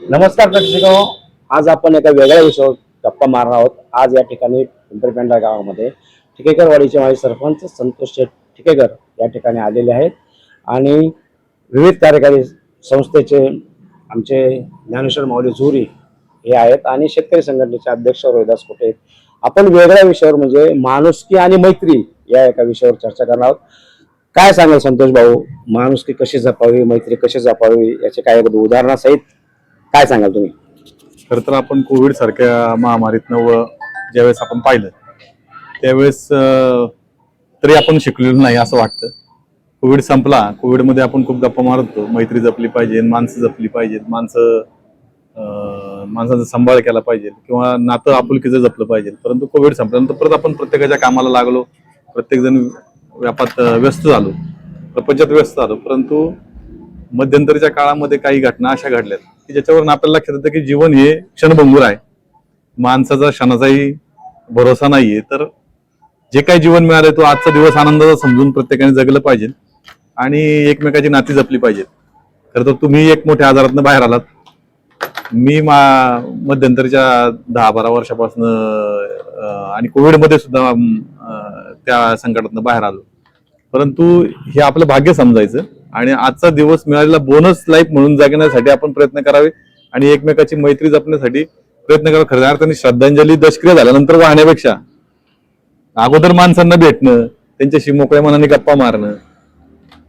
नमस्कार प्रेक्षकांनो, आज आपण एका वेगळ्या विषयावर गप्पा मारणार आहोत। आज या ठिकाणी पिंपळपेंडा गावामध्ये ठिकेकरवाडीचे माजी सरपंच संतोष शेठ ठिकेकर या ठिकाणी आलेले आहेत आणि विविध कार्यकारी संस्थेचे आमचे ज्ञानेश्वर माऊली झुरी हे आहेत आणि शेतकरी संघटनेचे अध्यक्ष रोहिदास कुटे। आपण वेगळ्या विषयावर म्हणजे माणुसकी आणि मैत्री या एका विषयावर चर्चा करणार आहोत। काय सांगाल संतोष भाऊ, माणुसकी कशी जपावी, मैत्री कशी जपावी याचे काही उदाहरणासहित काय सांगाल तुम्ही? खरं तर आपण कोविड सारख्या महामारीतनं ज्यावेळेस आपण पाहिलं त्यावेळेस तरी आपण शिकलेलो नाही असं वाटतं। कोविड संपला, कोविडमध्ये आपण खूप गप्पा मारत होतो, मैत्री जपली पाहिजे, माणसं जपली पाहिजेत, माणसाचा सांभाळ केला पाहिजे किंवा नातं आपुलकीचं जपलं पाहिजे। परंतु कोविड संपल्यानंतर परत आपण प्रत्येकाच्या कामाला लागलो, प्रत्येकजण व्यापात व्यस्त झालो, प्रपंचात व्यस्त झालो। परंतु मध्यंतरीच्या काळामध्ये काही घटना अशा घडल्यात की ज्याच्यावरून आपल्याला लक्षात येतं की जीवन हे क्षणभंगूर आहे, माणसाचा क्षणाचाही भरोसा नाहीये। तर जे काही जीवन मिळालंय तो आजचा दिवस आनंदाचा समजून प्रत्येकाने जगलं पाहिजे आणि एकमेकाची नाती जपली पाहिजेत। खरं तर तुम्ही एक मोठ्या आजारातनं बाहेर आलात, मी मध्यंतरीच्या 10-12 वर्षापासून आणि कोविडमध्ये सुद्धा त्या संकटातनं बाहेर आलो। परंतु हे आपलं भाग्य समजायचं आणि आजचा दिवस मिळालेला बोनस लाईफ म्हणून जगण्यासाठी आपण प्रयत्न करावे आणि एकमेकाची मैत्री जपण्यासाठी प्रयत्न करावे। खऱ्या अर्थाने श्रद्धांजली दशक्रिया झाल्यानंतर वाहण्यापेक्षा अगोदर माणसांना भेटणं, त्यांच्याशी मोकळ्या मनाने गप्पा मारणं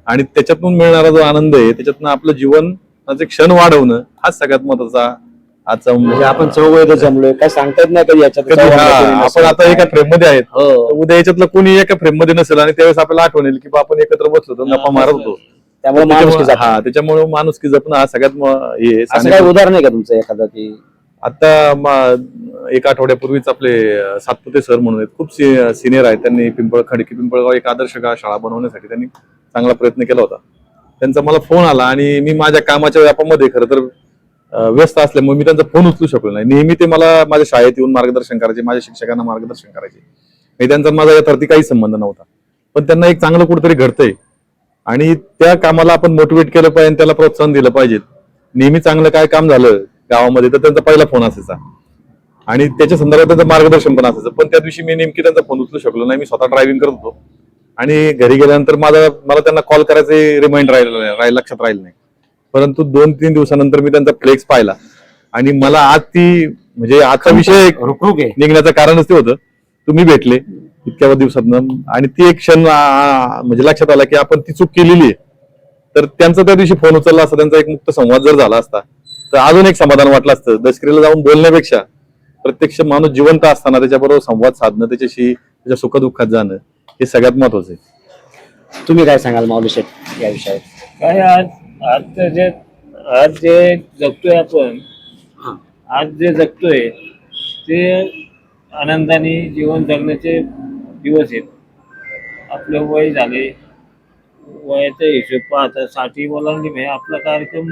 आणि त्याच्यातून मिळणारा जो आनंद आहे त्याच्यातून आपलं जीवनाचे क्षण वाढवणं हाच सगळ्यात महत्वाचा आजचा। म्हणजे आपण चौघ जमलोय, काय सांगता येत नाही कधी याच्यात आपण आता एका फ्रेम मध्ये आहेत, उद्या याच्यातलं कोणी एका फ्रेम मध्ये नसेल आणि त्यावेळेस आपल्याला आठवण येईल की आपण एकत्र बसलो होतो, गप्पा मारत होतो। त्याच्यामुळे माणुसकी जपणं हा सगळ्यात असं काही उदाहरण आहे का तुमचं एखादं? की आता एक आठवड्यापूर्वीच आपले सातपुते सर म्हणून आहेत, खूप सिनियर आहेत, त्यांनी खडकी पिंपळगाव एक आदर्श शाळा बनवण्यासाठी त्यांनी चांगला प्रयत्न केला होता। त्यांचा मला फोन आला आणि मी माझ्या कामाच्या व्यापामध्ये खरं तर व्यस्त असल्यामुळे मी त्यांचा फोन उचलू शकलो नाही। नेहमी ते मला माझ्या शाळेत येऊन मार्गदर्शन करायचे, माझ्या शिक्षकांना मार्गदर्शन करायचे, त्यांचा माझा यावरती काही संबंध नव्हता। पण त्यांना एक चांगलं कुठेतरी घडतंय आणि त्या कामाला आपण मोटिवेट केलं पाहिजे, त्याला प्रोत्साहन दिलं पाहिजे। नेहमी चांगलं काय काम झालं गावामध्ये तर त्यांचा पहिला फोन असायचा आणि त्याच्या संदर्भात त्यांचं मार्गदर्शन पण असायचं। पण त्या दिवशी मी नेमकी त्यांचा फोन उचलू शकलो नाही, मी स्वतः ड्रायव्हिंग करत होतो आणि घरी गेल्यानंतर मला त्यांना कॉल करायचे रिमाइंडर लक्षात राहिलं नाही। परंतु 2-3 दिवसानंतर मी त्यांचा फ्लेक्स पाहिला आणि मला आज म्हणजे आजचा विषय निघण्याचं कारणच ते होतं, तुम्ही भेटले इतक्या दिवसातनं आणि ती एक क्षण म्हणजे लक्षात आला की आपण ती चूक केलेली आहे। तर त्यांचा त्या दिवशी फोन उचलला असता, त्यांचा एक मुक्त संवाद जर झाला असता तर अजून एक समाधान वाटलं असतं। दशक्रियेला जाऊन बोलण्यापेक्षा प्रत्यक्ष माणूस जिवंत असताना त्याच्याबरोबर संवाद साधणं, त्याच्या सुखदुःखात जाणं हे सगळ्यात महत्वाचं आहे। तुम्ही काय सांगाल माऊली शेठ या विषयात? काय आज जे जगतोय आपण, आज जे जगतोय ते आनंदाने जीवन जगण्याचे दिवस आहेत। आपलं वय झाले, वयाचा हिशोब पाहता 60 ओलांडली आपला कार्यक्रम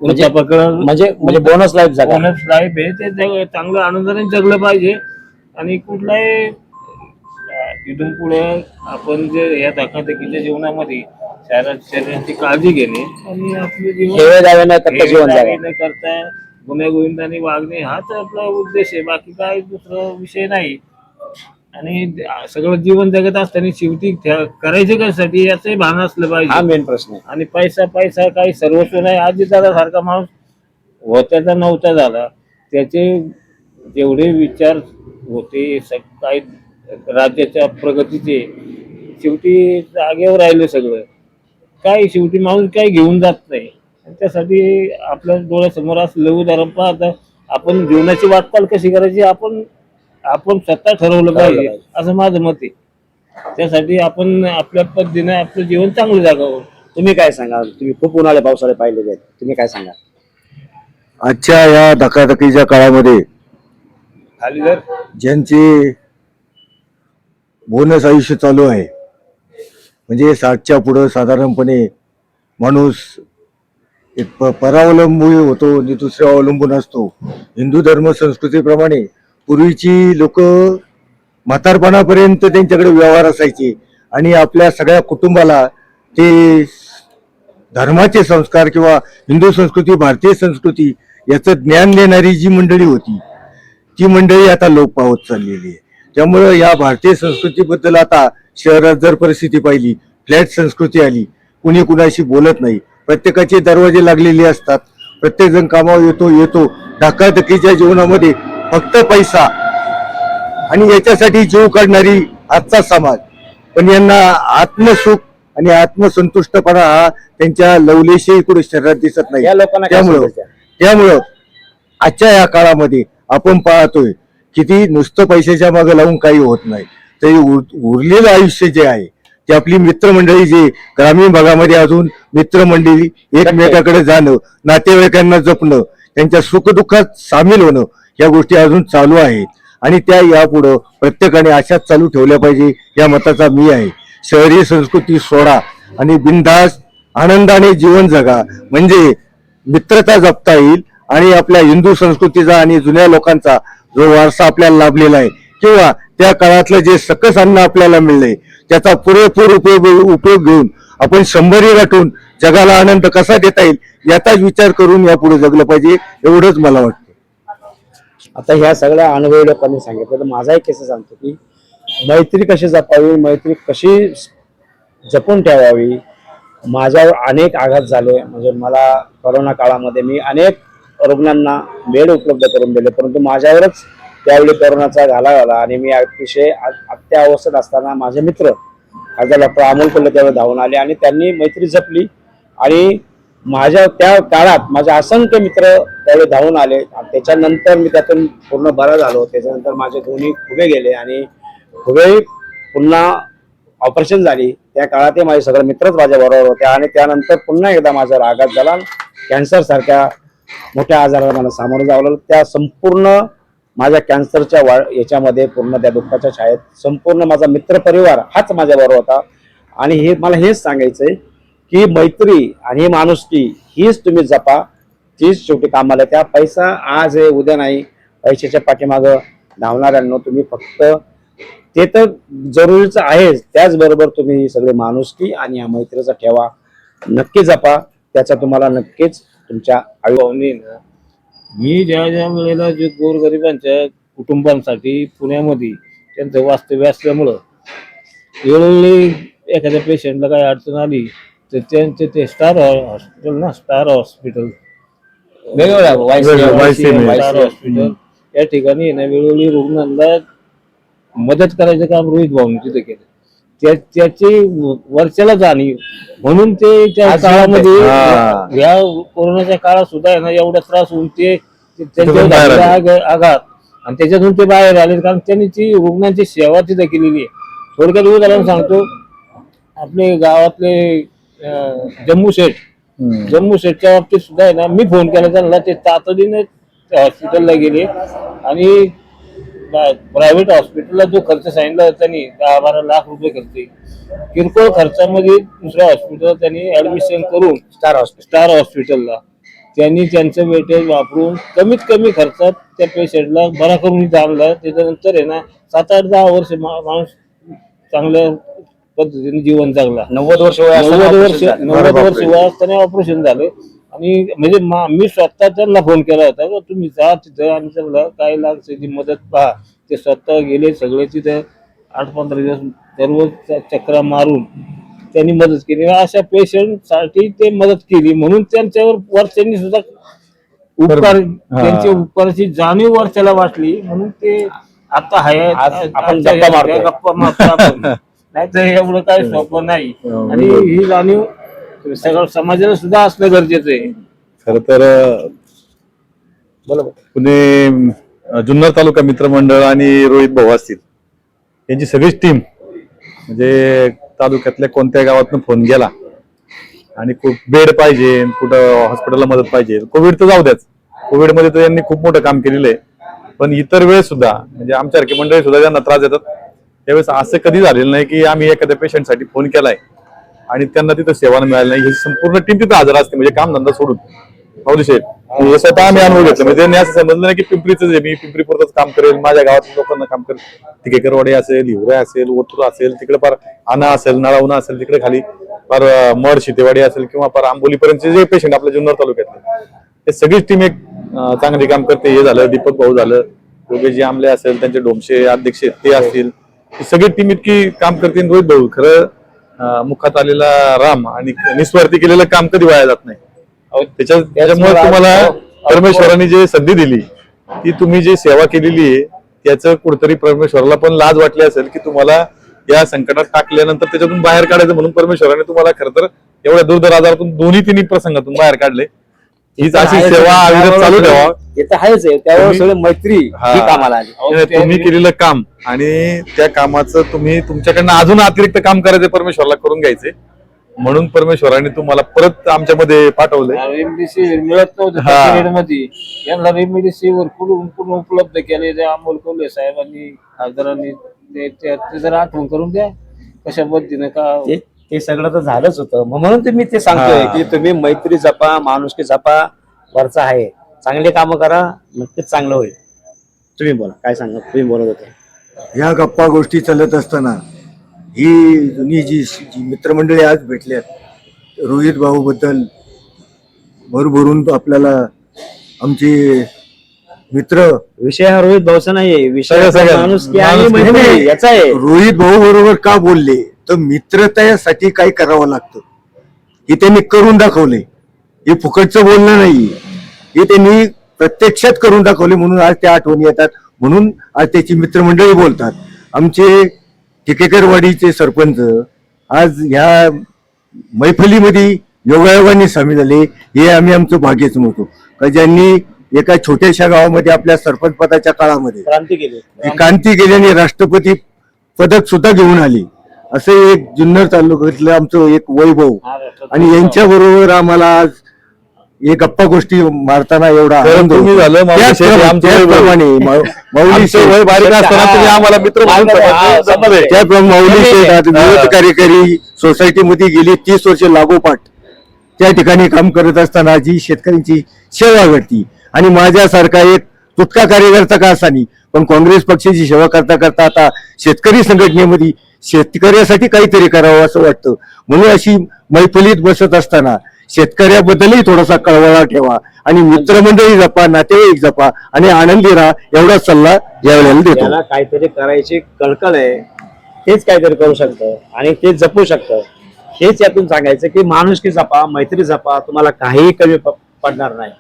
म्हणजे बोनस लाईफ आहे ते चांगलं आनंदाने जगलं पाहिजे आणि कुठलाही इथून पुढे आपण जे या धकाधकीच्या जीवनामध्ये शरीराची काळजी घेणे आणि आपले जीवन न करता गुण्यागोविंदाने वागणे हाच आपला उद्देश आहे, बाकी काय दुसरा विषय नाही। आणि सगळं जीवन जगत असताना शेवटी करायचे कशासाठी याचंही भान असलं पाहिजे, हा मेन प्रश्न आहे। आणि पैसा काही सर्वस्व नाही। आजी दादा सारखा माणूस होत्याचा नव्हता झाला, त्याचे जेवढे विचार होते काही राज्याच्या प्रगतीचे शेवटी जागेवर राहिले सगळं काही, शेवटी माणूस काही घेऊन जात नाही। त्यासाठी आपल्या डोळ्यासमोर असलेलं उदाहरण पाहता आपण जीवनाची वाटचाल कशी करायची आपण स्वतः ठरवलं पाहिजे असं माझं मत आहे। त्यासाठी आपण आपल्या पद्धतीने आपलं जीवन चांगलं जगावं। तुम्ही काय सांगाल? तुम्ही खूप उन्हाळे पावसाळे पाहिलेले आहेत, तुम्ही काय सांगाल? आजच्या या धकाधकीच्या काळामध्ये ज्यांचे बोनस आयुष्य चालू आहे, म्हणजे 60च्या पुढं साधारणपणे माणूस एक परावलंबी होतो आणि दुसऱ्या अवलंबून असतो। हिंदू धर्म संस्कृतीप्रमाणे पूर्वीची लोक म्हातारपणापर्यंत त्यांच्याकडे व्यवहार असायचे आणि आपल्या सगळ्या कुटुंबाला ते धर्माचे संस्कार किंवा हिंदू संस्कृती, भारतीय संस्कृती याचं ज्ञान देणारी जी मंडळी होती ती मंडळी आता लोप पावत चाललेली आहे. त्यामुळं या भारतीय संस्कृतीबद्दल आता शहरात जर परिस्थिती पाहिली, फ्लॅट संस्कृती आली, कुणी कुणाशी बोलत नाही, प्रत्येकाचे दरवाजे लागलेले असतात, प्रत्येक जण कामावर येतो धकाधकीच्या जीवनामध्ये फक्त पैसा आणि याच्यासाठी जीव काढणारी आजचा समाज. पण यांना आत्मसुख आणि आत्मसंतुष्टपणा हा त्यांच्या लवलेशही कुठे शरीरात दिसत नाही. या लोकांना काय सांगायचं? त्यामुळं आजच्या या काळामध्ये आपण पाहतोय किती नुसतं पैशाच्या मागे लावून काही होत नाही. तरी उरलेलं आयुष्य जे आहे ते आपली मित्रमंडळी, जे ग्रामीण भागामध्ये अजून मित्रमंडळी एकमेकाकडे जाणं, नातेवाईकांना जपणं, त्यांच्या सुखदुःखात सामील होणं, या गोष्टी अजून चालू आहेत आणि त्या यापुढं प्रत्येकाने अशाच चालू ठेवल्या पाहिजे या मताचा मी आहे. शहरी संस्कृती सोडा आणि बिनधास्त आनंदाने जीवन जगा, म्हणजे मित्रता जपता येईल आणि आपल्या हिंदू संस्कृतीचा आणि जुन्या लोकांचा जो वारसा आपल्याला लाभलेला आहे किंवा त्या काळातलं जे सकस अन्न आपल्याला मिळलंय त्याचा पुरेपूर उपयोग घेऊन आपण 100 गाठून जगाला आनंद कसा देता येईल याचाच विचार करून यापुढे जगलं पाहिजे, एवढंच मला वाटतं. आता ह्या सगळ्या अनुभवी लोकांनी सांगितलं, तर माझा एक केस सांगतो की मैत्री कशी जपावी, मैत्री कशी जपून ठेवावी. माझ्यावर अनेक आघात झाले, म्हणजे मला कोरोना काळामध्ये मी अनेक रुग्णांना बेड उपलब्ध करून दिले, परंतु माझ्यावरच त्यावेळी कोरोनाचा घाला झाला आणि मी अतिशय अत्यावस्थेत असताना माझे मित्र खासदार डॉक्टर अमोल कोल्हे त्यावेळी धावून आले आणि त्यांनी मैत्री जपली आणि माझ्या त्या काळात माझे असंख्य मित्र त्यावेळी धावून आले. त्याच्यानंतर मी त्यातून पूर्ण बरा झालो. त्याच्यानंतर माझे दोन्ही खुबे गेले आणि खुबे पुन्हा ऑपरेशन झाली. त्या काळातही माझे सगळे मित्रच माझ्या बरोबर होते आणि त्यानंतर पुन्हा एकदा माझ्यावर आघात झाला. कॅन्सर सारख्या मोठ्या आजाराला मला सामोरं जावं लागलं. त्या संपूर्ण माझ्या कॅन्सरच्या याच्यामध्ये पूर्ण त्या दुःखाच्या छायेत संपूर्ण माझा मित्रपरिवार हाच माझ्या बरोबर होता. आणि हे मला हेच सांगायचंय की मैत्री आणि माणुसकी हीच तुम्ही जपा, तीच शेवटी कामाला. त्या पैसा आज आहे उद्या नाही, पैशाच्या पाठीमागं धावणाऱ्यांनो तुम्ही फक्त ते तर जरुरीचं आहे, त्याचबरोबर तुम्ही सगळे माणुसकी आणि या मैत्रीचा ठेवा नक्की जपा. त्याचा तुम्हाला नक्कीच तुमच्या आयुष्यात मी ज्या वेळेला जे गोरगरिबांच्या कुटुंबांसाठी पुण्यामध्ये त्यांचं वास्तव्य असल्यामुळं वेळोवेळी एखाद्या पेशंटला काही अडचण आली तर त्यांचे ते स्टार हॉस्पिटल स्टार हॉस्पिटल या ठिकाणी ना वेळोवेळी रुग्णांना मदत करायचं काम रोहित भाऊंनी तिथे केलं. त्याची वर्षाला जाणीव म्हणून ते त्या काळामध्ये या कोरोनाच्या काळात सुद्धा आहे ना एवढा त्रास होऊन ते त्यांच्या आघात आणि त्याच्यातून ते बाहेर आले, कारण त्यांनी ती रुग्णांची सेवा तिथे केलेली आहे. थोडक्यात उदाहरण सांगतो, आपले गावातले जम्मू शेठच्या बाबतीत सुद्धा आहे ना मी फोन केला त्यांना, ते तातडीने हॉस्पिटलला गेले आणि प्रायव्हेट हॉस्पिटलला जो खर्च सांगितला त्यांनी 10-12 लाख रुपये खर्च, किरकोळ खर्चामध्ये दुसऱ्या हॉस्पिटलला त्यांनी ऍडमिशन करून स्टार हॉस्पिटलला त्यांनी त्यांचं वेटेज वापरून कमीत कमी खर्चात त्या पेशंटला बरा करून इथं आणला. त्याच्यानंतर आहे ना 7-8-10 वर्ष माणूस चांगल्या पद्धतीने जीवन जगला. 90 वर्ष वयात त्याने ऑपरेशन झालं. आणि म्हणजे मी स्वतः त्यांना फोन केला होता का तुम्ही जा तिथं आणि त्यांना काय लागते मदत पहा. ते स्वतः गेले सगळे तिथे 8-15 दिवस सर्व चक्रा मारून त्यांनी मदत केली. अशा पेशंटसाठी ते मदत केली म्हणून त्यांच्यावर वर्षांनी सुद्धा उपकार, त्यांच्या उपकाराची जाणीव वर्षाला वाटली म्हणून ते आता गप्पा मारतो आपण. नाही तर एवढं काही सोपं नाही आणि ही जाणीव सगळं समाजाला सुद्धा असणं गरजेचं आहे. खरं तर पुणे जुन्नर तालुका मित्रमंडळ आणि रोहित भाऊ असतील यांची सगळीच टीम म्हणजे तालुक्यातल्या कोणत्या गावातून फोन गेला आणि खूप बेड पाहिजे, कुठं हॉस्पिटलला मदत पाहिजे, कोविड तर जाऊ द्याच, कोविडमध्ये तर यांनी खूप मोठं काम केलेलं आहे. पण इतर वेळेस सुद्धा म्हणजे आमच्यासारखी मंडळी सुद्धा ज्यांना त्रास देतात त्यावेळेस असं कधी झालेलं नाही की आम्ही एखाद्या पेशंटसाठी फोन केलाय आणि त्यांना तिथं सेवा मिळाली नाही. ही संपूर्ण टीम तिथं हजर असते, म्हणजे काम धंदा सोडून. हो स्वतः आम्ही अनुभव घेतला. म्हणजे त्यांनी असं समजलं नाही की पिंपरीच मी पिंपरी पुरतच काम करेल, माझ्या गावातील लोकांना काम करेल. तिकेकरवाडी असेल, हिवरे असेल, ओतूर असेल, तिकडे फार आणा असेल, नळावणा असेल, तिकडे खाली फार मड शितेवाडी असेल किंवा फार आंबोलीपर्यंतचे जे पेशंट आपल्या जुन्नर तालुक्यातले, ते सगळीच टीम एक चांगली काम करते. हे झालं दीपक भाऊ झालं, योगेशजी आमले असेल, त्यांचे डोमशे अध्यक्ष ते असतील, ही सगळी टीम इतकी काम करते. रोहित भाऊ खरं मुखात आलेला राम आणि निस्वार्थी केलेलं काम कधी वाया जात नाही. त्याच्यामुळे तुम्हाला परमेश्वराने जे संधी दिली, ती तुम्ही जी सेवा केलेली आहे, त्याचं कुठेतरी परमेश्वराला पण लाज वाटली असेल की तुम्हाला या संकटात टाकल्यानंतर त्याच्यातून बाहेर काढायचं, म्हणून परमेश्वराने तुम्हाला खरं तर एवढ्या दुर्धर आजारातून दोन्ही तिन्ही प्रसंगातून बाहेर काढले. हीच अशी सेवा अविरत चालू ठेवा. हे तर आहेच आहे, त्यावर सगळी मैत्री ही कामाला आली. तुम्ही केलेलं काम आणि त्या कामाचं तुम्ही तुमच्याकडनं अजून अतिरिक्त काम करायचं, परमेश्वराला करून घ्यायचे, म्हणून परमेश्वराने तुम्हाला परत आमच्यामध्ये पाठवलंय. रेमडेसिवीर मिळत नव्हतं त्या period मध्ये, यांना रेमडेसिवीर कुठून उपलब्ध केले ते अमोल कोल्हे साहेबांनी, खासदारांनी. ते जर आठवण करून द्या कशा पद्धतीने का ते सगळं तर झालंच होतं. म्हणून तुम्ही ते सांगतोय की तुम्ही मैत्री जपा, माणुसकी जपा, वरचा आहे, चांगली कामं करा, नक्कीच चांगलं होईल. तुम्ही बोला, काय सांगा, तुम्ही बोलत होते. ह्या गप्पा गोष्टी चालत असताना ही जुनी जी मित्रमंडळी आज भेटल्यात, रोहित भाऊ बद्दल भरभरून आपल्याला आमचे मित्र, विषय हा रोहित भाऊचा नाहीये, विषय सगळ्या- माणुसकी आणि माणुसकी मैत्री याचा आहे. रोहित भाऊ बरोबर का बोलले तर मित्रतेसाठी काय करावं लागतं हे त्यांनी करून दाखवले. हे फुकटचं बोलणं नाही, हे त्यांनी प्रत्यक्षात करून दाखवले, म्हणून आज त्या आठवणी येतात, म्हणून आज त्याची मित्रमंडळी बोलतात. आमचे टिकेकरवाडीचे सरपंच आज ह्या मैफलीमध्ये योगायोगाने सामील झाले, हे आम्ही आमचं भाग्यच म्हणतो. का ज्यांनी एका छोट्याशा गावामध्ये आपल्या सरपंच पदाच्या काळामध्ये क्रांती केली. क्रांती केल्याने राष्ट्रपती पदक सुद्धा घेऊन आली. असं एक जुन्नर तालुक्यातलं आमचं एक वैभव, आणि यांच्या बरोबर आम्हाला आज हे गप्पा गोष्टी मारताना एवढा आनंद तुम्ही होतो. झालं माऊली शेठ, आमचं त्याचप्रमाणे माऊली आमचं वय बारीक असताना तुम्ही आम्हाला मित्र म्हणून समजले. त्याप्रमाणे माऊली शेठ आज विरोध कार्यकारी सोसायटीमध्ये गेली 30 वर्ष लागोपाठ त्या ठिकाणी काम करत असताना जी शेतकऱ्यांची सेवा करती, आणि माझ्यासारखा एक तुटका कार्यकर्ता का असा नाही, पण काँग्रेस पक्षाची सेवा करता करता आता शेतकरी संघटनेमध्ये शेतकऱ्यासाठी काहीतरी करावं असं वाटतं. म्हणून अशी मैफलीत बसत असताना शेतकऱ्याबद्दलही थोडासा कळवळा ठेवा, आणि मित्रमंडळी जपा, नातेवाईक जपा, आणि आनंदी राहा, एवढा सल्ला यावेळेला देतो. त्याला काहीतरी करायची कळकळ आहे, तेच काहीतरी करू शकतं आणि ते जपू शकतं. हेच यातून सांगायचं की माणुसकी जपा, मैत्री जपा, तुम्हाला काही कमी पडणार नाही.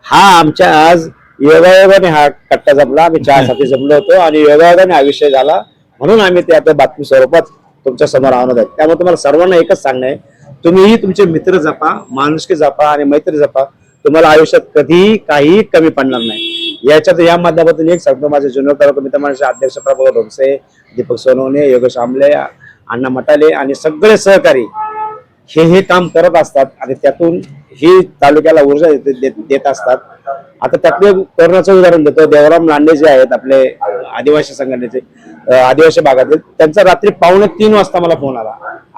हा आमच्या आज योगायोगाने हा कट्टा जपला, आम्ही चहासाठी जमलो होतो आणि योगायोगाने हा विषय झाला, म्हणून आम्ही ते आता बातमी स्वरूपात तुमच्या समोर आणत आहेत. त्यामुळे तुम्हाला सर्वांना एकच सांगणं आहे, तुम्हीही तुमचे मित्र जपा, माणुसकी जपा आणि मैत्री जपा, तुम्हाला आयुष्यात कधीही काही कमी पडणार नाही. याच्यात या माध्यमातून एक सांगतो, माझे जुन्नर तालुका मित्रमंडळाचे अध्यक्ष प्रभाकर डोमसे, दीपक सोनवणे, योगेश आमले, अण्णा मटाले आणि सगळे सहकारी हे काम करत असतात, आणि त्यातून ही तालुक्याला ऊर्जा देत असतात. आता त्यातले कोरोनाचं उदाहरण देतो, देवराम लांडे जे आहेत आपले आदिवासी संघटनेचे, आदिवासी भागातील, त्यांचा रात्री 2:45 वाजता मला फोन आला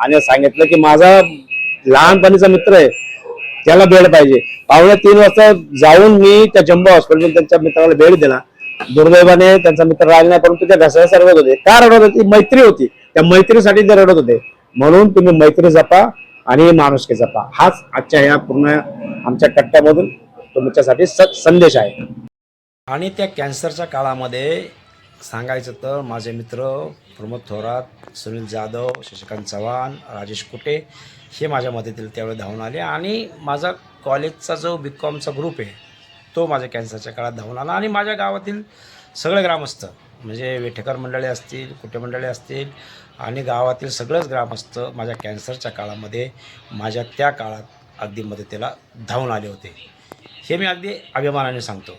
आणि सांगितलं की माझा लहानपणीचा मित्र आहे, त्याला बेड पाहिजे. 2:45 वाजता जाऊन मी त्या जम्बो हॉस्पिटल त्यांच्या मित्राला बेड दिला. दुर्दैवाने त्यांचा मित्र राहिला नाही, परंतु त्या घसायला रडत होते. का रडत होते? मैत्री होती, त्या मैत्रीसाठी ते रडत होते. म्हणून तुम्ही मैत्री जपा आणि माणुसकी जपा, हाच आजच्या या पूर्ण आमच्या कट्ट्यामधून तुमच्यासाठी संदेश आहे. आणि त्या कॅन्सरच्या काळामध्ये सांगायचं तर माझे मित्र प्रमोद थोरात, सुनील जाधव, शशिकांत चव्हाण, राजेश कुटे हे माझ्या मदतीला त्यावेळी धावून आले, आणि माझा कॉलेजचा जो BComचा ग्रुप आहे तो माझ्या कॅन्सरच्या काळात धावून आला. आणि माझ्या गावातील सगळे ग्रामस्थ, म्हणजे वेठेकर मंडळी असतील, कुटे मंडळी असतील, आणि गावातील सगळेच ग्रामस्थ माझ्या कॅन्सरच्या काळामध्ये माझ्या त्या काळात अगदी मदतीला धावून आले होते. हे मी अगदी अभिमानाने सांगतो.